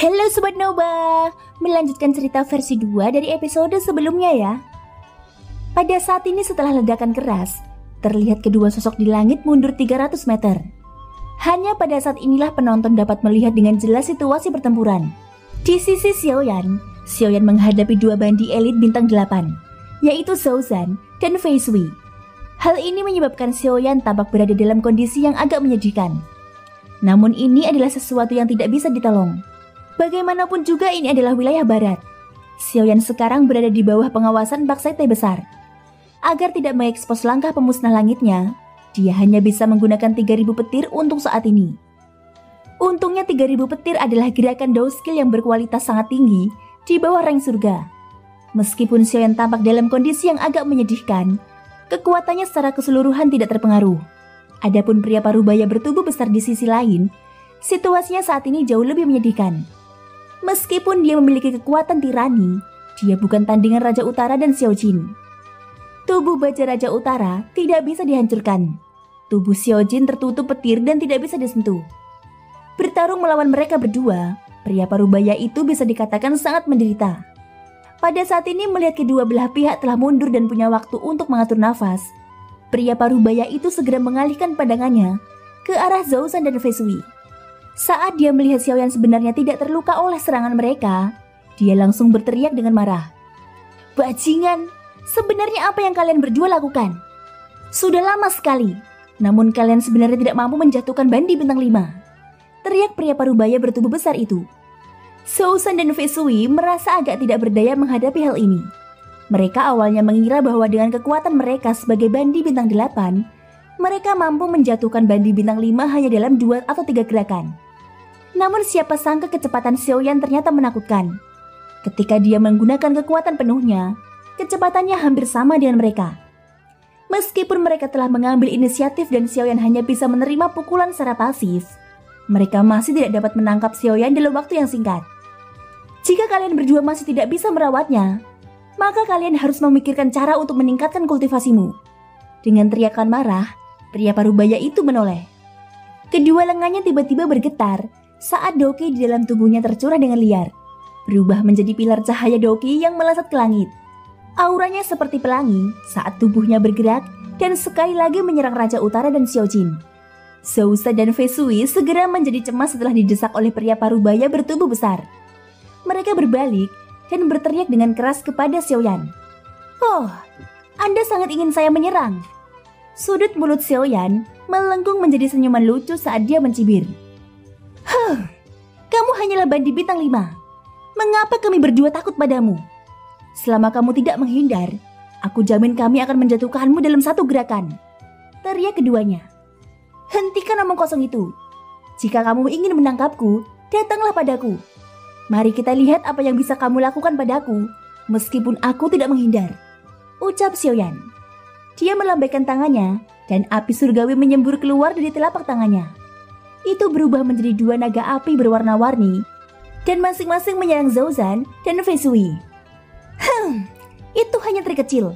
Halo Sobat Nova, melanjutkan cerita versi 2 dari episode sebelumnya ya. Pada saat ini setelah ledakan keras, terlihat kedua sosok di langit mundur 300 meter. Hanya pada saat inilah penonton dapat melihat dengan jelas situasi pertempuran. Di sisi Xiaoyan menghadapi dua bandi elit bintang 8, yaitu Zhou Zhan dan Fei Shui. Hal ini menyebabkan Xiaoyan tampak berada dalam kondisi yang agak menyedihkan. Namun ini adalah sesuatu yang tidak bisa ditolong. Bagaimanapun juga ini adalah wilayah barat. Xiaoyan sekarang berada di bawah pengawasan Pak Sekte besar. Agar tidak mengekspos langkah pemusnah langitnya, dia hanya bisa menggunakan 3000 petir untuk saat ini. Untungnya 3000 petir adalah gerakan Dao skill yang berkualitas sangat tinggi di bawah rank surga. Meskipun Xiaoyan tampak dalam kondisi yang agak menyedihkan, kekuatannya secara keseluruhan tidak terpengaruh. Adapun pria parubaya bertubuh besar di sisi lain, situasinya saat ini jauh lebih menyedihkan. Meskipun dia memiliki kekuatan tirani, dia bukan tandingan Raja Utara dan Xiao Jin. Tubuh baja Raja Utara tidak bisa dihancurkan. Tubuh Xiao Jin tertutup petir dan tidak bisa disentuh. Bertarung melawan mereka berdua, pria parubaya itu bisa dikatakan sangat menderita. Pada saat ini melihat kedua belah pihak telah mundur dan punya waktu untuk mengatur nafas, pria parubaya itu segera mengalihkan pandangannya ke arah Zhou Zhan dan Fei Shui. Saat dia melihat Xiaoyan sebenarnya tidak terluka oleh serangan mereka, dia langsung berteriak dengan marah. Bajingan, sebenarnya apa yang kalian berdua lakukan? Sudah lama sekali, namun kalian sebenarnya tidak mampu menjatuhkan bandi bintang 5. Teriak pria parubaya bertubuh besar itu. Zhou Zhan dan Fei Shui merasa agak tidak berdaya menghadapi hal ini. Mereka awalnya mengira bahwa dengan kekuatan mereka sebagai bandi bintang 8, mereka mampu menjatuhkan bandi bintang 5 hanya dalam 2 atau 3 gerakan. Namun siapa sangka kecepatan Xiaoyan ternyata menakutkan. Ketika dia menggunakan kekuatan penuhnya, kecepatannya hampir sama dengan mereka. Meskipun mereka telah mengambil inisiatif dan Xiaoyan hanya bisa menerima pukulan secara pasif, mereka masih tidak dapat menangkap Xiaoyan dalam waktu yang singkat. Jika kalian berdua masih tidak bisa merawatnya, maka kalian harus memikirkan cara untuk meningkatkan kultivasimu. Dengan teriakan marah, pria parubaya itu menoleh. Kedua lengannya tiba-tiba bergetar saat Doki di dalam tubuhnya tercurah dengan liar, berubah menjadi pilar cahaya Doki yang melesat ke langit. Auranya seperti pelangi saat tubuhnya bergerak dan sekali lagi menyerang Raja Utara dan Xiao Jin. Zhou Zhan dan Fei Shui segera menjadi cemas setelah didesak oleh pria parubaya bertubuh besar. Mereka berbalik dan berteriak dengan keras kepada Xiaoyan. Oh, Anda sangat ingin saya menyerang. Sudut mulut Xiaoyan melengkung menjadi senyuman lucu saat dia mencibir. Kamu hanyalah bandi bintang 5. Mengapa kami berdua takut padamu? Selama kamu tidak menghindar, aku jamin kami akan menjatuhkanmu dalam satu gerakan. Teriak keduanya. Hentikan omong kosong itu. Jika kamu ingin menangkapku, datanglah padaku. Mari kita lihat apa yang bisa kamu lakukan padaku, meskipun aku tidak menghindar. Ucap Xiaoyan. Dia melambaikan tangannya dan api surgawi menyembur keluar dari telapak tangannya. Itu berubah menjadi 2 naga api berwarna-warni dan masing-masing menyerang Zhou Zhan dan Fei Shui. Itu hanya trik kecil.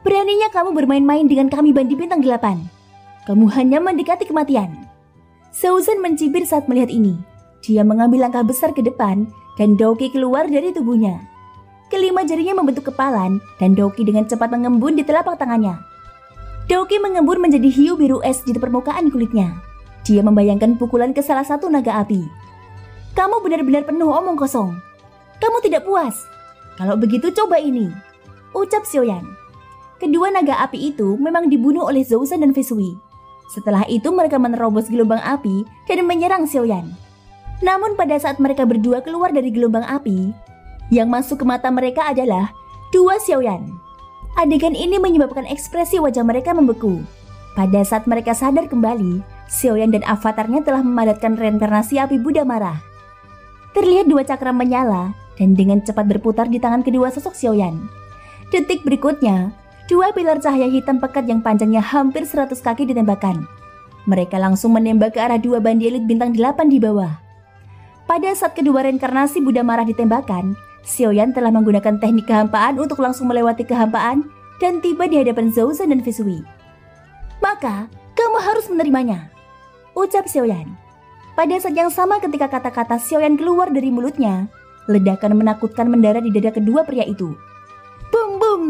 Beraninya kamu bermain-main dengan kami bandi bintang 8. Kamu hanya mendekati kematian. Zhou Zhan mencibir saat melihat ini. Dia mengambil langkah besar ke depan dan Doki keluar dari tubuhnya. Kelima jarinya membentuk kepalan dan Doki dengan cepat mengembun di telapak tangannya. Doki mengembun menjadi hiu biru es di permukaan kulitnya. Dia membayangkan pukulan ke salah satu naga api. Kamu benar-benar penuh omong kosong. Kamu tidak puas. Kalau begitu coba ini, ucap Xiaoyan. Kedua naga api itu memang dibunuh oleh Zhou Zhan dan Fei Shui. Setelah itu mereka menerobos gelombang api dan menyerang Xiaoyan. Namun pada saat mereka berdua keluar dari gelombang api, yang masuk ke mata mereka adalah 2 Xiaoyan. Adegan ini menyebabkan ekspresi wajah mereka membeku. Pada saat mereka sadar kembali, Xiaoyan dan avatarnya telah memadatkan reinkarnasi api Buddha marah. Terlihat 2 cakram menyala dan dengan cepat berputar di tangan kedua sosok Xiaoyan. Detik berikutnya, 2 pilar cahaya hitam pekat yang panjangnya hampir 100 kaki ditembakkan. Mereka langsung menembak ke arah 2 bandi elit bintang 8 di bawah. Pada saat kedua reinkarnasi Buddha marah ditembakkan, Xiaoyan telah menggunakan teknik kehampaan untuk langsung melewati kehampaan dan tiba di hadapan Zhou Zhan dan Fei Shui. Maka, kamu harus menerimanya, ucap Xiaoyan. Pada saat yang sama ketika kata-kata Xiaoyan keluar dari mulutnya, ledakan menakutkan mendarat di dada kedua pria itu. Bum bum!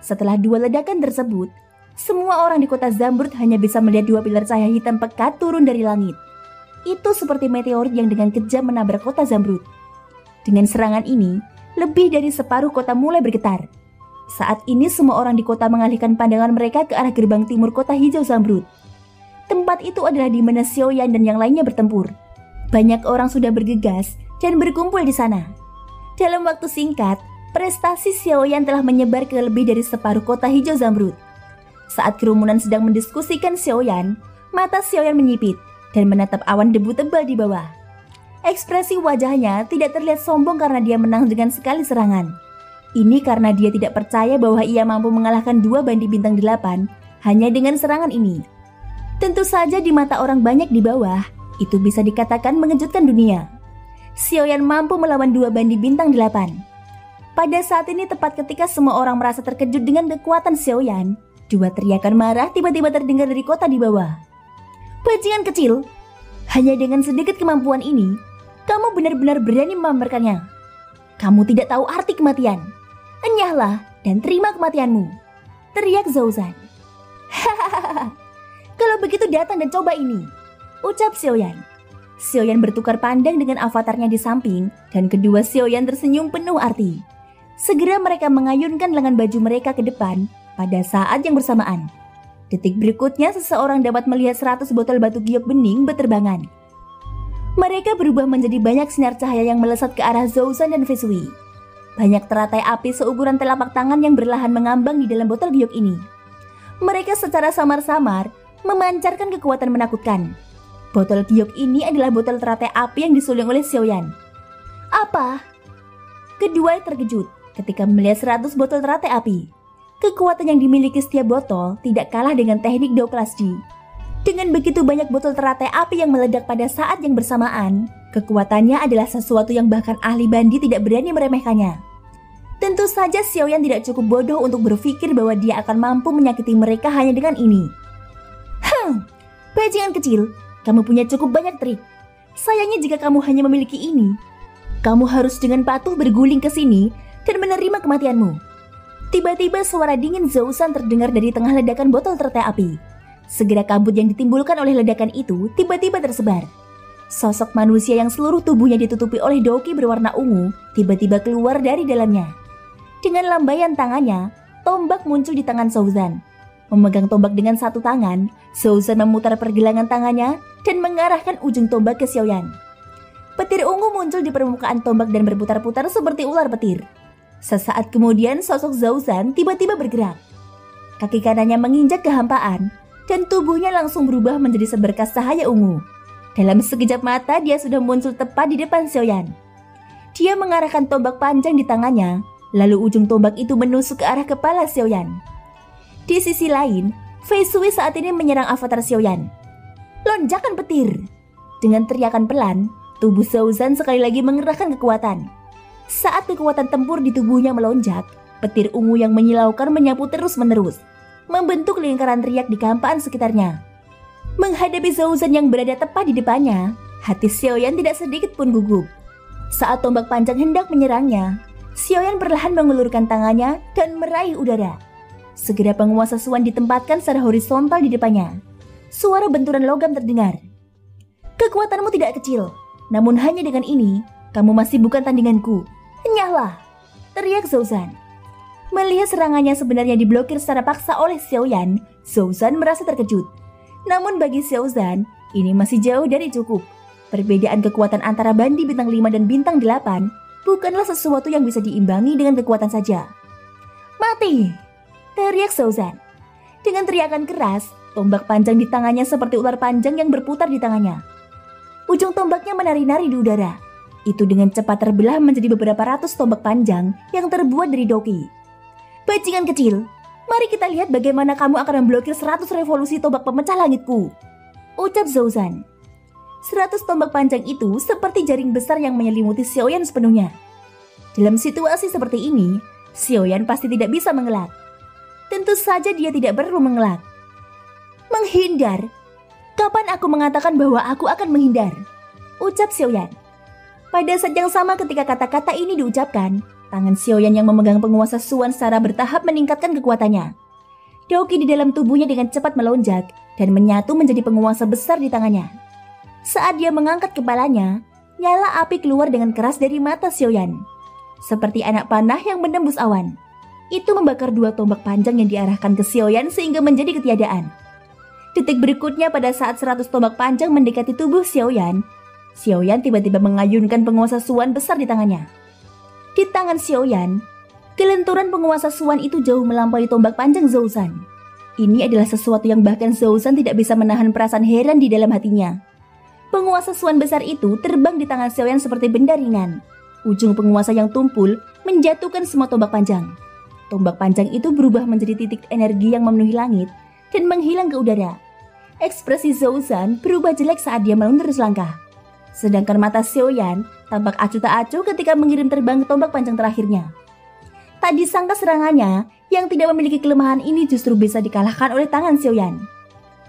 Setelah dua ledakan tersebut, semua orang di kota Zamrud hanya bisa melihat dua pilar cahaya hitam pekat turun dari langit. Itu seperti meteorit yang dengan kejam menabrak kota Zamrud. Dengan serangan ini, lebih dari separuh kota mulai bergetar. Saat ini semua orang di kota mengalihkan pandangan mereka ke arah gerbang timur kota hijau Zamrud. Tempat itu adalah di mana Xiaoyan dan yang lainnya bertempur. Banyak orang sudah bergegas dan berkumpul di sana. Dalam waktu singkat, prestasi Xiaoyan telah menyebar ke lebih dari separuh kota hijau Zamrud. Saat kerumunan sedang mendiskusikan Xiaoyan, mata Xiaoyan menyipit dan menatap awan debu tebal di bawah. Ekspresi wajahnya tidak terlihat sombong karena dia menang dengan sekali serangan. Ini karena dia tidak percaya bahwa ia mampu mengalahkan 2 bandi bintang 8 hanya dengan serangan ini. Tentu saja di mata orang banyak di bawah, itu bisa dikatakan mengejutkan dunia. Xiaoyan mampu melawan 2 bandi bintang 8. Pada saat ini tepat ketika semua orang merasa terkejut dengan kekuatan Xiaoyan, 2 teriakan marah tiba-tiba terdengar dari kota di bawah. Bajingan kecil, hanya dengan sedikit kemampuan ini, kamu benar-benar berani memamerkannya. Kamu tidak tahu arti kematian. Enyahlah dan terima kematianmu, teriak Zhao Zhan. Hahaha. Kalau begitu datang dan coba ini, ucap Xiaoyan. Xiaoyan bertukar pandang dengan avatarnya di samping dan kedua Xiaoyan tersenyum penuh arti. Segera mereka mengayunkan lengan baju mereka ke depan pada saat yang bersamaan. Detik berikutnya seseorang dapat melihat 100 botol batu giok bening berterbangan. Mereka berubah menjadi banyak sinar cahaya yang melesat ke arah Zhao Zhan dan Fei Shui. Banyak teratai api seukuran telapak tangan yang berlahan mengambang di dalam botol giok ini. Mereka secara samar-samar memancarkan kekuatan menakutkan. Botol giok ini adalah botol teratai api yang disuling oleh Xiaoyan. Apa? Kedua terkejut ketika melihat 100 botol teratai api. Kekuatan yang dimiliki setiap botol tidak kalah dengan teknik Dao Kelas D. Dengan begitu banyak botol teratai api yang meledak pada saat yang bersamaan, kekuatannya adalah sesuatu yang bahkan ahli bandi tidak berani meremehkannya. Tentu saja Xiaoyan tidak cukup bodoh untuk berpikir bahwa dia akan mampu menyakiti mereka hanya dengan ini. Bajingan kecil, kamu punya cukup banyak trik. Sayangnya jika kamu hanya memiliki ini, kamu harus dengan patuh berguling ke sini dan menerima kematianmu. Tiba-tiba suara dingin Zhao Zhan terdengar dari tengah ledakan botol teratai api. Segera kabut yang ditimbulkan oleh ledakan itu tiba-tiba tersebar. Sosok manusia yang seluruh tubuhnya ditutupi oleh doki berwarna ungu tiba-tiba keluar dari dalamnya. Dengan lambaian tangannya, tombak muncul di tangan Zhao Zhan. Memegang tombak dengan satu tangan, Zhao Zhan memutar pergelangan tangannya dan mengarahkan ujung tombak ke Xiaoyan. Petir ungu muncul di permukaan tombak dan berputar-putar seperti ular petir. Sesaat kemudian sosok Zhao Zhan tiba-tiba bergerak. Kaki kanannya menginjak kehampaan dan tubuhnya langsung berubah menjadi seberkas cahaya ungu. Dalam sekejap mata dia sudah muncul tepat di depan Xiaoyan. Dia mengarahkan tombak panjang di tangannya, lalu ujung tombak itu menusuk ke arah kepala Xiaoyan. Di sisi lain, Fei Shui saat ini menyerang avatar Xiaoyan. Lonjakan petir! Dengan teriakan pelan, tubuh Zhao Zhan sekali lagi mengerahkan kekuatan. Saat kekuatan tempur di tubuhnya melonjak, petir ungu yang menyilaukan menyapu terus-menerus, membentuk lingkaran riak di kehampaan sekitarnya. Menghadapi Zhao Zhan yang berada tepat di depannya, hati Xiaoyan tidak sedikit pun gugup. Saat tombak panjang hendak menyerangnya, Xiaoyan perlahan mengulurkan tangannya dan meraih udara. Segera penguasa Suan ditempatkan secara horizontal di depannya. Suara benturan logam terdengar. Kekuatanmu tidak kecil, namun hanya dengan ini, kamu masih bukan tandinganku. Enyahlah, teriak Zhao Zhan. Melihat serangannya sebenarnya diblokir secara paksa oleh Xiaoyan, Zhao Zhan merasa terkejut. Namun bagi Zhao Zhan, ini masih jauh dari cukup. Perbedaan kekuatan antara bandi bintang 5 dan bintang 8 bukanlah sesuatu yang bisa diimbangi dengan kekuatan saja. Mati! Teriak Zhao Zhan. Dengan teriakan keras, tombak panjang di tangannya seperti ular panjang yang berputar di tangannya. Ujung tombaknya menari-nari di udara. Itu dengan cepat terbelah menjadi beberapa ratus tombak panjang yang terbuat dari doki. Bajingan kecil, mari kita lihat bagaimana kamu akan memblokir 100 revolusi tombak pemecah langitku, ucap Zhao Zhan. 100 tombak panjang itu seperti jaring besar yang menyelimuti Xiaoyan sepenuhnya. Dalam situasi seperti ini, Xiaoyan pasti tidak bisa mengelak. Tentu saja dia tidak perlu mengelak. Menghindar? Kapan aku mengatakan bahwa aku akan menghindar? Ucap Xiaoyan. Pada saat yang sama ketika kata-kata ini diucapkan, tangan Xiaoyan yang memegang penguasa Suan secara bertahap meningkatkan kekuatannya. Daoki di dalam tubuhnya dengan cepat melonjak dan menyatu menjadi penguasa besar di tangannya. Saat dia mengangkat kepalanya, nyala api keluar dengan keras dari mata Xiaoyan. Seperti anak panah yang menembus awan. Itu membakar dua tombak panjang yang diarahkan ke Xiaoyan sehingga menjadi ketiadaan. Detik berikutnya pada saat 100 tombak panjang mendekati tubuh Xiaoyan tiba-tiba mengayunkan penguasa Suan besar di tangannya. Di tangan Xiaoyan, kelenturan penguasa Suan itu jauh melampaui tombak panjang Zhouzhan. Ini adalah sesuatu yang bahkan Zhouzhan tidak bisa menahan perasaan heran di dalam hatinya. Penguasa Suan besar itu terbang di tangan Xiaoyan seperti benda ringan. Ujung penguasa yang tumpul menjatuhkan semua tombak panjang. Tombak panjang itu berubah menjadi titik energi yang memenuhi langit dan menghilang ke udara. Ekspresi Zhouzhan berubah jelek saat dia meluntur selangkah. Sedangkan mata Xiaoyan tampak acuh tak acuh ketika mengirim terbang ke tombak panjang terakhirnya. Tak disangka serangannya yang tidak memiliki kelemahan ini justru bisa dikalahkan oleh tangan Xiaoyan.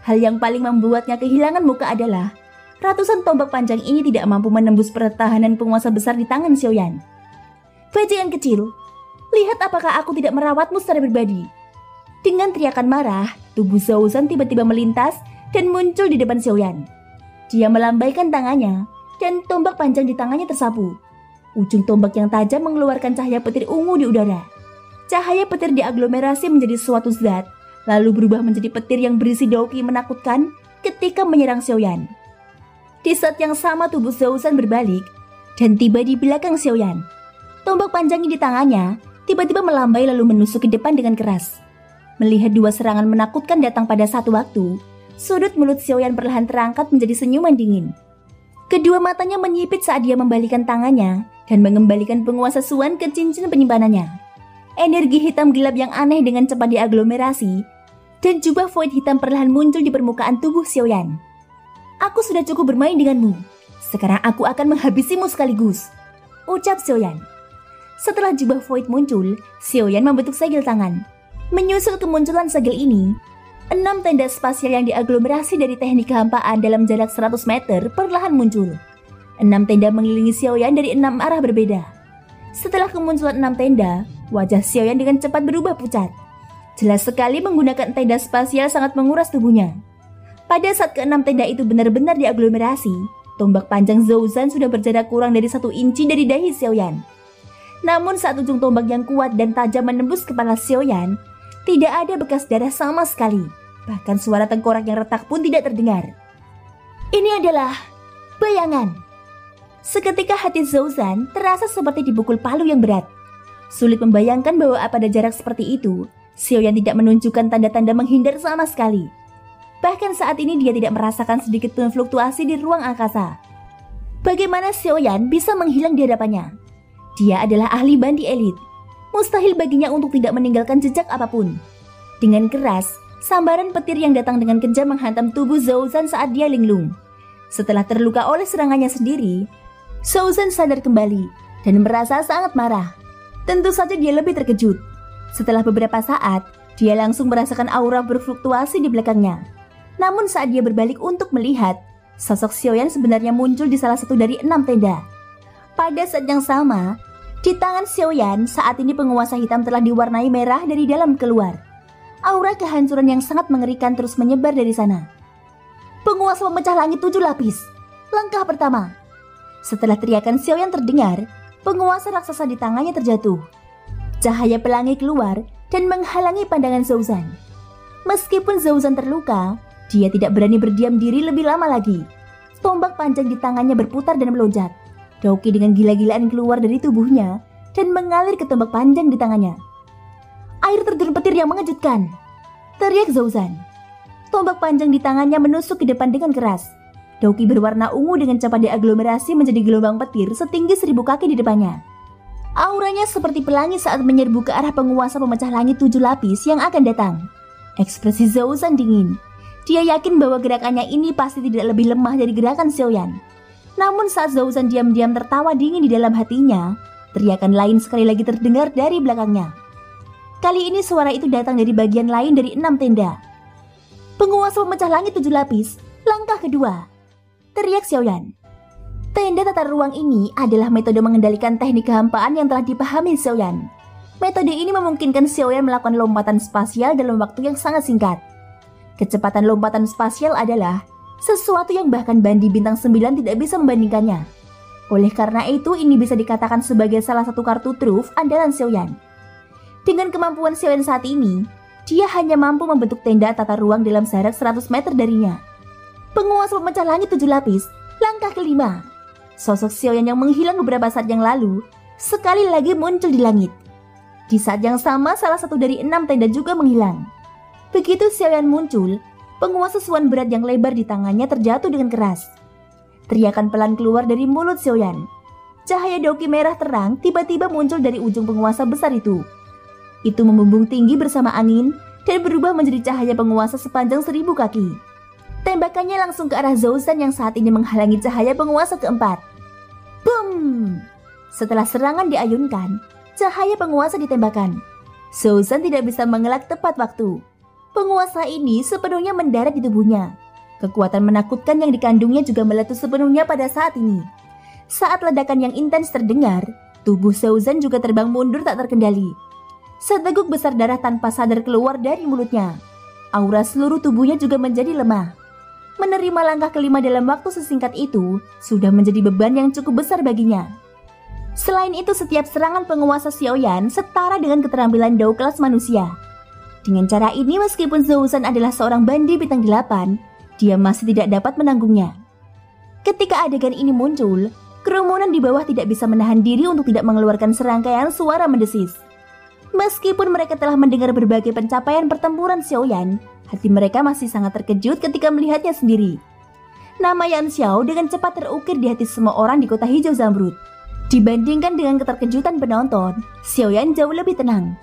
Hal yang paling membuatnya kehilangan muka adalah ratusan tombak panjang ini tidak mampu menembus pertahanan penguasa besar di tangan Xiaoyan. Bajingan kecil, lihat apakah aku tidak merawatmu secara pribadi. Dengan teriakan marah, tubuh Zhouzhan tiba-tiba melintas dan muncul di depan Xiaoyan. Dia melambaikan tangannya dan tombak panjang di tangannya tersapu. Ujung tombak yang tajam mengeluarkan cahaya petir ungu di udara. Cahaya petir diaglomerasi menjadi suatu zat, lalu berubah menjadi petir yang berisi daoki menakutkan ketika menyerang Xiaoyan. Di saat yang sama tubuh Zhouzhan berbalik dan tiba di belakang Xiaoyan. Tombak panjang di tangannya tiba-tiba melambai lalu menusuk ke depan dengan keras. Melihat dua serangan menakutkan datang pada satu waktu, sudut mulut Xiaoyan perlahan terangkat menjadi senyuman dingin. Kedua matanya menyipit saat dia membalikan tangannya dan mengembalikan penguasa Suan ke cincin penyimpanannya. Energi hitam gelap yang aneh dengan cepat diaglomerasi dan jubah void hitam perlahan muncul di permukaan tubuh Xiaoyan. Aku sudah cukup bermain denganmu. Sekarang aku akan menghabisimu sekaligus, ucap Xiaoyan. Setelah jubah void muncul, Xiaoyan membentuk segel tangan. Menyusul kemunculan segel ini, 6 tenda spasial yang diaglomerasi dari teknik kehampaan dalam jarak 100 meter perlahan muncul. 6 tenda mengelilingi Xiaoyan dari 6 arah berbeda. Setelah kemunculan 6 tenda, wajah Xiaoyan dengan cepat berubah pucat. Jelas sekali menggunakan tenda spasial sangat menguras tubuhnya. Pada saat ke-6 tenda itu benar-benar diaglomerasi, tombak panjang Zhouzhan sudah berjarak kurang dari 1 inci dari dahi Xiaoyan. Namun saat ujung tombak yang kuat dan tajam menembus kepala Xiaoyan, tidak ada bekas darah sama sekali. Bahkan suara tengkorak yang retak pun tidak terdengar. Ini adalah bayangan. Seketika hati Zhouzhan terasa seperti dipukul palu yang berat. Sulit membayangkan bahwa pada jarak seperti itu, Xiaoyan tidak menunjukkan tanda-tanda menghindar sama sekali. Bahkan saat ini dia tidak merasakan sedikit pun fluktuasi di ruang angkasa. Bagaimana Xiaoyan bisa menghilang di hadapannya? Dia adalah ahli bandi elit. Mustahil baginya untuk tidak meninggalkan jejak apapun. Dengan keras, sambaran petir yang datang dengan kejam menghantam tubuh Zhouzhan saat dia linglung. Setelah terluka oleh serangannya sendiri, Zhouzhan sadar kembali dan merasa sangat marah. Tentu saja dia lebih terkejut. Setelah beberapa saat, dia langsung merasakan aura berfluktuasi di belakangnya. Namun saat dia berbalik untuk melihat, sosok Xiaoyan sebenarnya muncul di salah satu dari 6 tenda. Pada saat yang sama, di tangan Xiaoyan saat ini penguasa hitam telah diwarnai merah dari dalam keluar. Aura kehancuran yang sangat mengerikan terus menyebar dari sana. Penguasa pemecah langit 7 lapis. Langkah pertama. Setelah teriakan Xiaoyan terdengar, penguasa raksasa di tangannya terjatuh. Cahaya pelangi keluar dan menghalangi pandangan Zhouzhan. Meskipun Zhouzhan terluka, dia tidak berani berdiam diri lebih lama lagi. Tombak panjang di tangannya berputar dan melonjak. Daoki dengan gila-gilaan keluar dari tubuhnya dan mengalir ke tombak panjang di tangannya. Air terjun petir yang mengejutkan, teriak Zhouzhan. Tombak panjang di tangannya menusuk ke depan dengan keras. Daoki berwarna ungu dengan cepat diaglomerasi menjadi gelombang petir setinggi 1000 kaki di depannya. Auranya seperti pelangi saat menyerbu ke arah penguasa pemecah langit 7 lapis yang akan datang. Ekspresi Zhouzhan dingin. Dia yakin bahwa gerakannya ini pasti tidak lebih lemah dari gerakan Xiaoyan. Namun saat Zhouzhan diam-diam tertawa dingin di dalam hatinya, teriakan lain sekali lagi terdengar dari belakangnya. Kali ini suara itu datang dari bagian lain dari 6 tenda. Penguasa pemecah langit 7 lapis, Langkah kedua, teriak Xiaoyan. Tenda tata ruang ini adalah metode mengendalikan teknik kehampaan yang telah dipahami Xiaoyan. Metode ini memungkinkan Xiaoyan melakukan lompatan spasial dalam waktu yang sangat singkat. Kecepatan lompatan spasial adalah sesuatu yang bahkan bandi bintang 9 tidak bisa membandingkannya. Oleh karena itu, ini bisa dikatakan sebagai salah satu kartu truf andalan Xiaoyan. Dengan kemampuan Xiaoyan saat ini, dia hanya mampu membentuk tenda tata ruang dalam jarak 100 meter darinya. Penguasa pemecah langit 7 lapis, langkah kelima. Sosok Xiaoyan yang menghilang beberapa saat yang lalu, sekali lagi muncul di langit. Di saat yang sama, salah satu dari 6 tenda juga menghilang. Begitu Xiaoyan muncul, penguasa suan berat yang lebar di tangannya terjatuh dengan keras. Teriakan pelan keluar dari mulut Xiaoyan. Cahaya doki merah terang tiba-tiba muncul dari ujung penguasa besar itu. Itu membumbung tinggi bersama angin dan berubah menjadi cahaya penguasa sepanjang 1000 kaki. Tembakannya langsung ke arah Zhou Zhan yang saat ini menghalangi cahaya penguasa keempat. Boom! Setelah serangan diayunkan, cahaya penguasa ditembakkan. Zhou Zhan tidak bisa mengelak tepat waktu. Penguasa ini sepenuhnya mendarat di tubuhnya. Kekuatan menakutkan yang dikandungnya juga meletus sepenuhnya pada saat ini. Saat ledakan yang intens terdengar, tubuh Zhou Zhan juga terbang mundur tak terkendali. Seteguk besar darah tanpa sadar keluar dari mulutnya. Aura seluruh tubuhnya juga menjadi lemah. Menerima langkah kelima dalam waktu sesingkat itu sudah menjadi beban yang cukup besar baginya. Selain itu, setiap serangan penguasa Xiaoyan setara dengan keterampilan Dao kelas manusia. Dengan cara ini, meskipun Zhou Zhan adalah seorang bandi bintang 8, dia masih tidak dapat menanggungnya. Ketika adegan ini muncul, kerumunan di bawah tidak bisa menahan diri untuk tidak mengeluarkan serangkaian suara mendesis. Meskipun mereka telah mendengar berbagai pencapaian pertempuran Xiaoyan, hati mereka masih sangat terkejut ketika melihatnya sendiri. Nama Yan Xiao dengan cepat terukir di hati semua orang di kota hijau Zamrud. Dibandingkan dengan keterkejutan penonton, Xiaoyan jauh lebih tenang.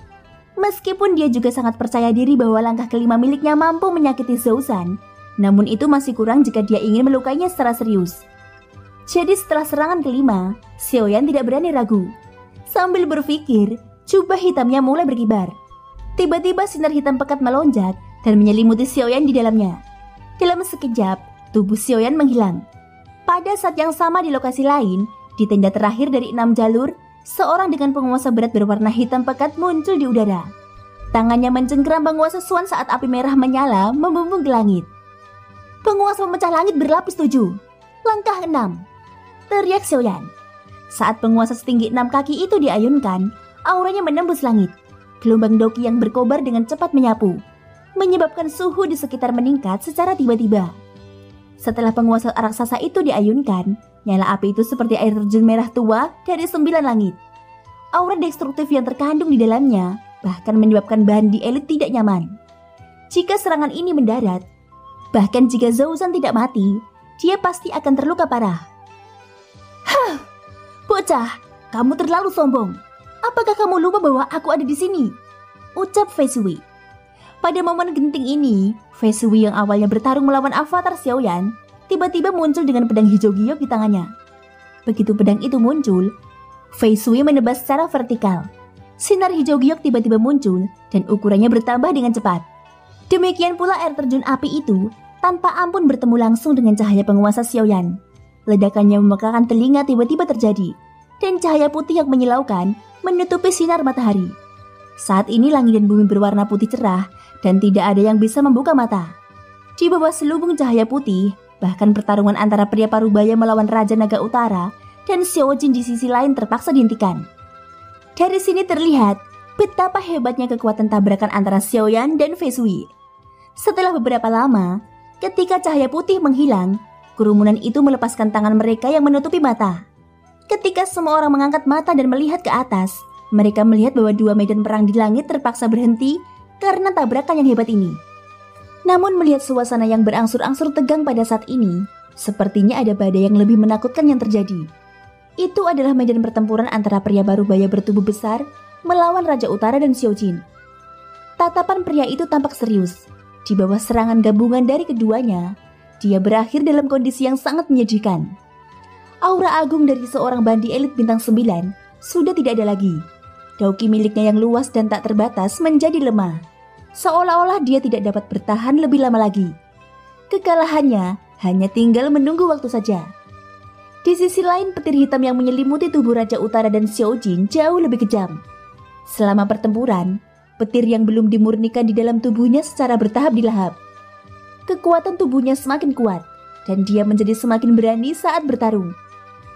Meskipun dia juga sangat percaya diri bahwa langkah kelima miliknya mampu menyakiti Zhou Zhan, namun itu masih kurang jika dia ingin melukainya secara serius. Jadi setelah serangan kelima, Xiaoyan tidak berani ragu. Sambil berpikir, jubah hitamnya mulai berkibar. Tiba-tiba sinar hitam pekat melonjak dan menyelimuti Xiaoyan di dalamnya. Dalam sekejap, tubuh Xiaoyan menghilang. Pada saat yang sama di lokasi lain, di tenda terakhir dari 6 jalur, seorang dengan penguasa berat berwarna hitam pekat muncul di udara. Tangannya mencengkeram penguasa Suan saat api merah menyala membumbung ke langit. Penguasa pemecah langit berlapis 7. Langkah 6. Teriak Xiaoyan. Saat penguasa setinggi 6 kaki itu diayunkan, auranya menembus langit. Gelombang doki yang berkobar dengan cepat menyapu, menyebabkan suhu di sekitar meningkat secara tiba-tiba. Setelah penguasa raksasa itu diayunkan, nyala api itu seperti air terjun merah tua dari 9 langit. Aura destruktif yang terkandung di dalamnya bahkan menyebabkan bandi elit tidak nyaman. Jika serangan ini mendarat, bahkan jika Zhou Zhan tidak mati, dia pasti akan terluka parah. Hah, bocah, kamu terlalu sombong. Apakah kamu lupa bahwa aku ada di sini? Ucap Fei Shui. Pada momen genting ini, Fei Shui yang awalnya bertarung melawan avatar Xiaoyan, tiba-tiba muncul dengan pedang hijau giok di tangannya. Begitu pedang itu muncul, Fei Shui menebas secara vertikal. Sinar hijau giok tiba-tiba muncul dan ukurannya bertambah dengan cepat. Demikian pula air terjun api itu tanpa ampun bertemu langsung dengan cahaya penguasa Xiaoyan. Ledakannya memekakan telinga tiba-tiba terjadi, dan cahaya putih yang menyilaukan menutupi sinar matahari. Saat ini langit dan bumi berwarna putih cerah dan tidak ada yang bisa membuka mata. Di bawah selubung cahaya putih, bahkan pertarungan antara pria Parubaya melawan Raja Naga Utara dan Xiao Jin di sisi lain terpaksa dihentikan. Dari sini terlihat betapa hebatnya kekuatan tabrakan antara Xiaoyan dan Fei Shui. Setelah beberapa lama, ketika cahaya putih menghilang, kerumunan itu melepaskan tangan mereka yang menutupi mata. Ketika semua orang mengangkat mata dan melihat ke atas, mereka melihat bahwa dua medan perang di langit terpaksa berhenti karena tabrakan yang hebat ini. Namun melihat suasana yang berangsur-angsur tegang pada saat ini, sepertinya ada badai yang lebih menakutkan yang terjadi. Itu adalah medan pertempuran antara pria Parubaya bertubuh besar melawan Raja Utara dan Xiao Jin. Tatapan pria itu tampak serius. Di bawah serangan gabungan dari keduanya, dia berakhir dalam kondisi yang sangat menyedihkan. Aura agung dari seorang bandi elit bintang 9 sudah tidak ada lagi. Daoki miliknya yang luas dan tak terbatas menjadi lemah. Seolah-olah dia tidak dapat bertahan lebih lama lagi. Kekalahannya hanya tinggal menunggu waktu saja. Di sisi lain, petir hitam yang menyelimuti tubuh Raja Utara dan Xiao Jin jauh lebih kejam. Selama pertempuran, petir yang belum dimurnikan di dalam tubuhnya secara bertahap dilahap. Kekuatan tubuhnya semakin kuat, dan dia menjadi semakin berani saat bertarung.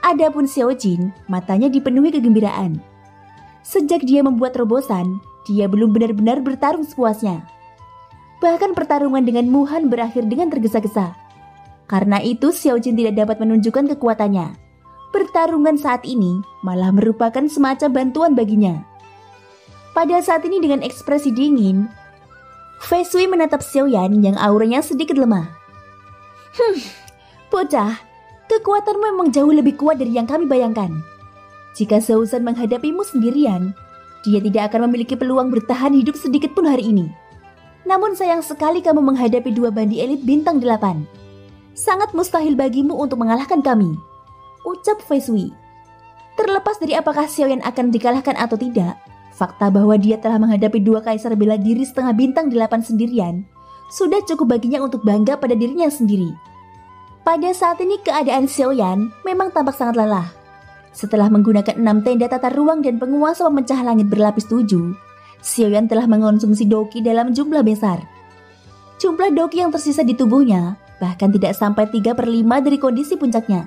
Adapun Xiao Jin, matanya dipenuhi kegembiraan. Sejak dia membuat terobosan, dia belum benar-benar bertarung sepuasnya. Bahkan pertarungan dengan Mu Han berakhir dengan tergesa-gesa. Karena itu Xiao Jin tidak dapat menunjukkan kekuatannya. Pertarungan saat ini malah merupakan semacam bantuan baginya. Pada saat ini dengan ekspresi dingin, Fei Shui menatap Xiaoyan yang auranya sedikit lemah. Bocah, kekuatanmu memang jauh lebih kuat dari yang kami bayangkan. Jika Zhao Zhan menghadapimu sendirian, dia tidak akan memiliki peluang bertahan hidup sedikit pun hari ini. Namun sayang sekali kamu menghadapi 2 bandi elit bintang 8. Sangat mustahil bagimu untuk mengalahkan kami, ucap Fei Shui. Terlepas dari apakah Xiaoyan akan dikalahkan atau tidak, fakta bahwa dia telah menghadapi 2 kaisar bela diri setengah bintang 8 sendirian sudah cukup baginya untuk bangga pada dirinya sendiri. Pada saat ini keadaan Xiaoyan memang tampak sangat lelah. Setelah menggunakan 6 tenda tata ruang dan penguasa pemecah langit berlapis 7, Xiaoyan telah mengonsumsi doki dalam jumlah besar. Jumlah doki yang tersisa di tubuhnya bahkan tidak sampai 3/5 dari kondisi puncaknya.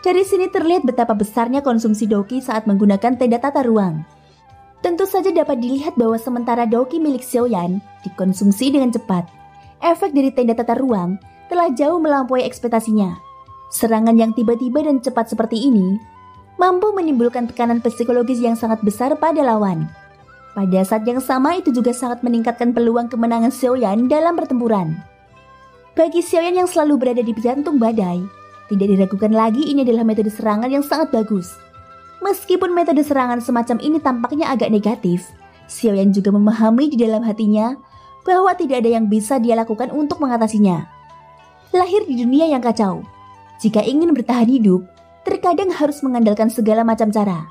Dari sini terlihat betapa besarnya konsumsi doki saat menggunakan tenda tata ruang. Tentu saja dapat dilihat bahwa sementara doki milik Xiaoyan dikonsumsi dengan cepat, efek dari tenda tata ruang telah jauh melampaui ekspektasinya. Serangan yang tiba-tiba dan cepat seperti ini mampu menimbulkan tekanan psikologis yang sangat besar pada lawan. Pada saat yang sama itu juga sangat meningkatkan peluang kemenangan Xiaoyan dalam pertempuran. Bagi Xiaoyan yang selalu berada di jantung badai, tidak diragukan lagi ini adalah metode serangan yang sangat bagus. Meskipun metode serangan semacam ini tampaknya agak negatif, Xiaoyan juga memahami di dalam hatinya bahwa tidak ada yang bisa dia lakukan untuk mengatasinya. Lahir di dunia yang kacau, jika ingin bertahan hidup, terkadang harus mengandalkan segala macam cara.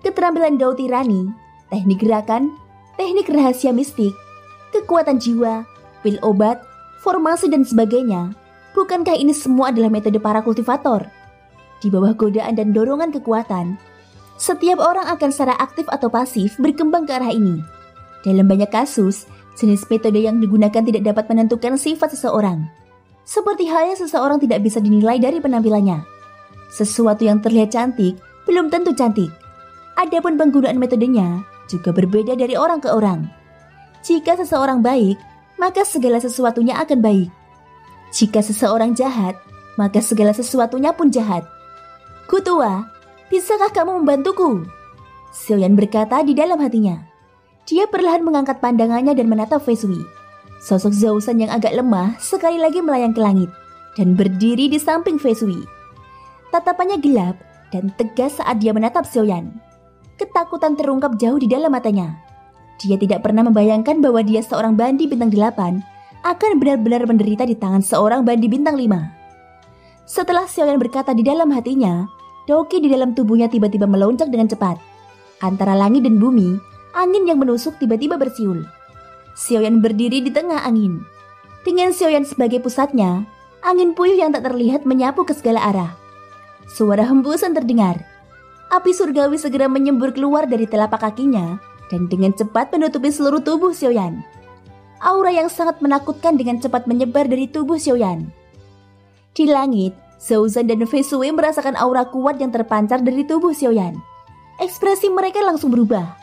Keterampilan Dao Tirani, teknik gerakan, teknik rahasia mistik, kekuatan jiwa, pil obat, formasi dan sebagainya. Bukankah ini semua adalah metode para kultivator? Di bawah godaan dan dorongan kekuatan, setiap orang akan secara aktif atau pasif berkembang ke arah ini. Dalam banyak kasus, jenis metode yang digunakan tidak dapat menentukan sifat seseorang. Seperti halnya seseorang tidak bisa dinilai dari penampilannya. Sesuatu yang terlihat cantik belum tentu cantik. Adapun penggunaan metodenya juga berbeda dari orang ke orang. Jika seseorang baik, maka segala sesuatunya akan baik. Jika seseorang jahat, maka segala sesuatunya pun jahat. Kutua, bisakah kamu membantuku? Xiaoyan berkata di dalam hatinya. Dia perlahan mengangkat pandangannya dan menatap Fei Shui. Sosok Zhao Zhan yang agak lemah sekali lagi melayang ke langit dan berdiri di samping Fei Shui. Tatapannya gelap dan tegas saat dia menatap Xiaoyan. Ketakutan terungkap jauh di dalam matanya. Dia tidak pernah membayangkan bahwa dia seorang bandi bintang 8 akan benar-benar menderita di tangan seorang bandi bintang 5. Setelah Xiaoyan berkata di dalam hatinya, doki di dalam tubuhnya tiba-tiba melonjak dengan cepat. Antara langit dan bumi, angin yang menusuk tiba-tiba bersiul. Xiaoyan berdiri di tengah angin. Dengan Xiaoyan sebagai pusatnya, angin puyuh yang tak terlihat menyapu ke segala arah. Suara hembusan terdengar. Api surgawi segera menyembur keluar dari telapak kakinya dan dengan cepat menutupi seluruh tubuh Xiaoyan. Aura yang sangat menakutkan dengan cepat menyebar dari tubuh Xiaoyan. Di langit, Zhao Zhan dan Fei Shui merasakan aura kuat yang terpancar dari tubuh Xiaoyan. Ekspresi mereka langsung berubah.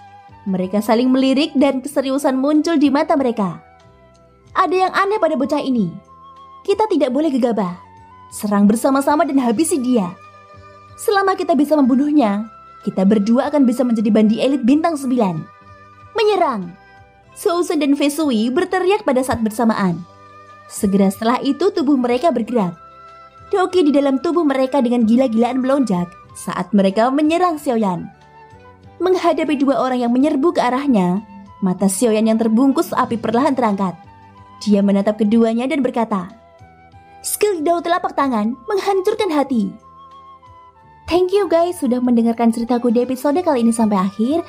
Mereka saling melirik dan keseriusan muncul di mata mereka. Ada yang aneh pada bocah ini. Kita tidak boleh gegabah. Serang bersama-sama dan habisi dia. Selama kita bisa membunuhnya, kita berdua akan bisa menjadi bandi elit bintang 9. Menyerang! Zhao Zhan dan Fei Shui berteriak pada saat bersamaan. Segera setelah itu tubuh mereka bergerak. Doki di dalam tubuh mereka dengan gila-gilaan melonjak saat mereka menyerang Xiaoyan. Menghadapi 2 orang yang menyerbu ke arahnya, mata Xiaoyan yang terbungkus api perlahan terangkat. Dia menatap keduanya dan berkata, "Skill Dao telapak tangan menghancurkan hati." Thank you guys sudah mendengarkan ceritaku di episode kali ini sampai akhir.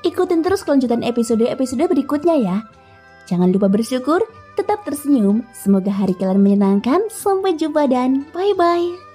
Ikutin terus kelanjutan episode-episode berikutnya ya. Jangan lupa bersyukur tetap tersenyum. Semoga hari kalian menyenangkan. Sampai jumpa dan bye-bye.